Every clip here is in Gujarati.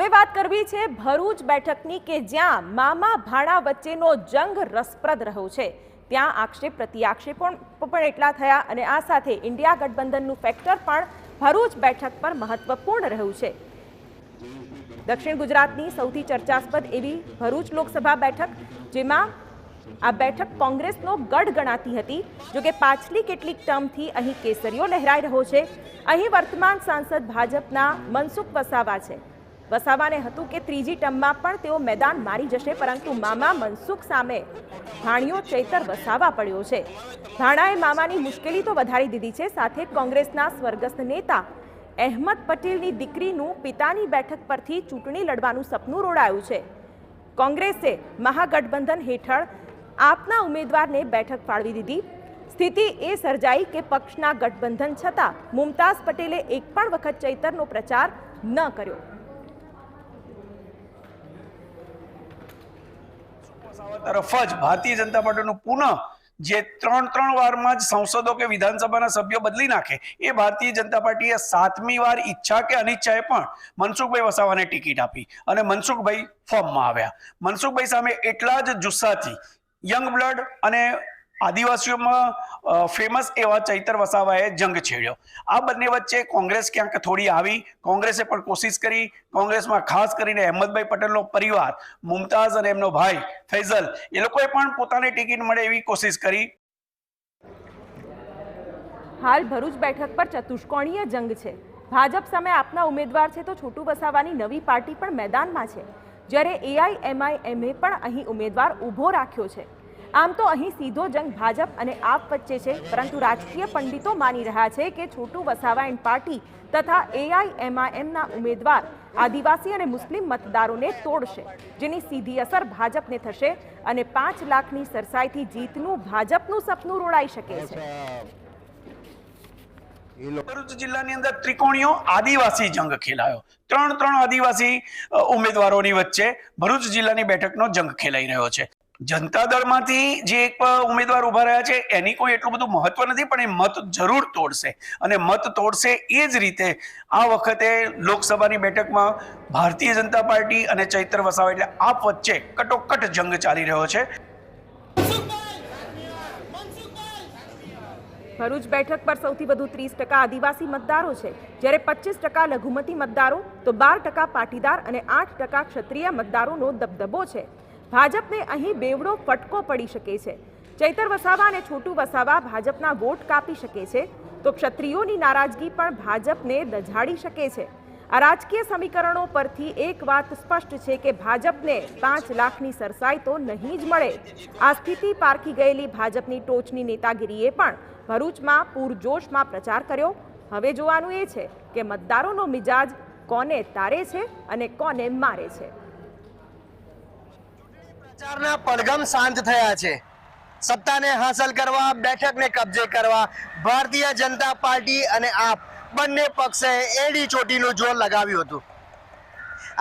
હવે વાત કરવી છે ભરૂચ બેઠકની કે જ્યાં મામા ભાણા વચ્ચેનો જંગ રસપ્રદ રહ્યો છે। ત્યાં આક્ષેપ પ્રત્યાક્ષેપ પણ એટલા થયા અને આ સાથે ઇન્ડિયા ગઠબંધનનું ફેક્ટર પણ ભરૂચ બેઠક પર મહત્વપૂર્ણ રહ્યું છે। દક્ષિણ ગુજરાતની સૌથી ચર્ચાસ્પદ એવી ભરૂચ લોકસભા બેઠક, જેમાં આ બેઠક કોંગ્રેસનો ગઢ ગણાતી હતી। જો કે પાછલી કેટલીક ટર્મથી અહીં કેસરીઓ લહેરાઈ રહ્યો છે। અહીં વર્તમાન સાંસદ ભાજપના મનસુખ વસાવા છે। વસાવાને હતું કે ત્રીજી ટર્મમાં પણ તેઓ મેદાન મારી જશે, પરંતુ મામા મનસુખ સામે ભાણિયો ચૈતર વસાવા પડ્યો છે। ભાણાએ મામાની મુશ્કેલી તો વધારી દીધી છે, સાથે કોંગ્રેસના સ્વર્ગસ્થ નેતા અહેમદ પટેલની દીકરીનું પિતાની બેઠક પરથી ચૂંટણી લડવાનું સપનું રોડાયું છે। કોંગ્રેસે મહાગઠબંધન હેઠળ આપના ઉમેદવારને બેઠક ફાળવી દીધી। સ્થિતિ એ સર્જાઈ કે પક્ષના ગઠબંધન છતાં મુમતાઝ પટેલે એક પણ વખત ચૈતરનો પ્રચાર ન કર્યો। તરફ જ ભારતીય જનતા પાર્ટીનું પુનઃ જે ત્રણ વારમાં જ સંસદો કે વિધાનસભાના સભ્યો બદલી નાખે, એ ભારતીય જનતા પાર્ટીએ 7મી વાર ઈચ્છા કે અનિચ્છાએ પણ મનસુખભાઈ વસાવાને ટિકિટ આપી અને મનસુખભાઈ ફોર્મમાં આવ્યા। મનસુખભાઈ સામે એટલા જ જુસ્સાથી યંગ બ્લડ અને આદિવાસીઓમાં ફેમસ એવા ચૈતર વસાવાએ જંગ છેડ્યો। આ બંને વચ્ચે કોંગ્રેસ ક્યાંક થોડી આવી, કોંગ્રેસે પણ કોશિશ કરી। કોંગ્રેસમાં ખાસ કરીને અહેમદભાઈ પટેલનો પરિવાર, મુમતાઝ અને એમનો ભાઈ ફૈઝલ, એ લોકોએ પણ પોતાને ટિકિટ મળે એવી કોશિશ કરી। હાલ ભરૂચ બેઠક પર ચતુષ્કોણીય જંગ છે। ભાજપ સામે આપના ઉમેદવાર છે તો છોટુ વસાવાની નવી પાર્ટી પણ મેદાનમાં છે, જ્યારે AIMIMએ પણ અહીં ઉમેદવાર ઊભો રાખ્યો છે। આમ તો અહીં સીધો જંગ ભાજપ અને આપ વચ્ચે છે, પરંતુ રાજકીય પંડિતો માની રહ્યા છે કે છોટુ વસાવા એન્ડ પાર્ટી તથા AIMIMના ઉમેદવાર આદિવાસી અને મુસ્લિમ મતદારોને તોડશે, જેની સીધી અસર ભાજપને થશે અને 5 લાખની સરસાઈથી જીતનું ભાજપનું સપનું રોડાઈ શકે છે। ભરૂચ જિલ્લાની અંદર ત્રિકોણીયો આદિવાસી જંગ ખેલાયો। ત્રણ આદિવાસી ઉમેદવારોની વચ્ચે ભરૂચ જિલ્લાની બેઠકનો જંગ ખેલાઈ રહ્યો છે। જનતા દળમાંથી જે એક ઉમેદવાર ઉભા રહ્યા છે એની કોઈ એટલું બધું મહત્વ નથી, પણ એ મત જરૂર તોડશે અને મત તોડશે। એ જ રીતે આ વખતે લોકસભાની બેઠકમાં ભારતીય જનતા પાર્ટી અને ચૈતર વસાવા એટલે આપ વચ્ચે કટોકટ જંગ ચાલી રહ્યો છે। ભરૂચ બેઠક પર સૌથી વધુ 30% આદિવાસી મતદારો છે, જ્યારે 25% લઘુમતી મતદારો તો 12% પાટીદાર અને 8% ક્ષત્રિય મતદારોનો દબદબો છે। ભાજપને અહીં બેવડો ફટકો પડી શકે છે। ચૈતર વસાવા અને છોટુ વસાવા ભાજપના વોટ કાપી શકે છે, તો ક્ષત્રિયોની નારાજગી પણ ભાજપને દઝાડી શકે છે। આ રાજકીય સમીકરણો પરથી એક વાત સ્પષ્ટ છે કે ભાજપને 5 લાખની સરસાઈ તો નહીં જ મળે। આ સ્થિતિ પારખી ગયેલી ભાજપની ટોચની નેતાગીરીએ પણ ભરૂચમાં પૂરજોશમાં પ્રચાર કર્યો। હવે જોવાનું એ છે કે મતદારોનો મિજાજ કોને તારે છે અને કોને મારે છે। પ્રચારના પડઘમ શાંત થયા છે। સત્તાને હાંસલ કરવા, બેઠકને કબજે કરવા ભારતીય જનતા પાર્ટી અને આપ બંને પક્ષે એડી ચોટીનું જોર લગાવ્યું હતું।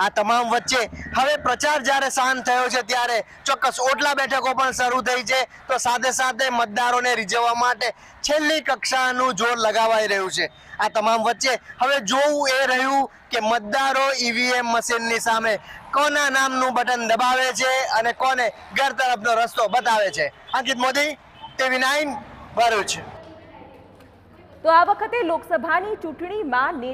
આ તમામ વચ્ચે હવે પ્રચાર જ્યારે શાંત થયો છે ત્યારે ચોક્કસ ઓટલા બેઠકો પણ શરૂ થઈ છે, તો સાથે સાથે મતદારોને રીઝવવા માટે છેલ્લી કક્ષાનું જોર લગાવાઈ રહ્યું છે। આ તમામ વચ્ચે હવે જોવું એ રહ્યું કે મતદારો EVM મશીનની સામે કોના નામનું બટન દબાવે છે અને કોને ઘર તરફનો રસ્તો બતાવે છે। અંકિત મોદી, TV9 ભરૂચ। તો આ વખતે લોકસભાની ચૂંટણીમાં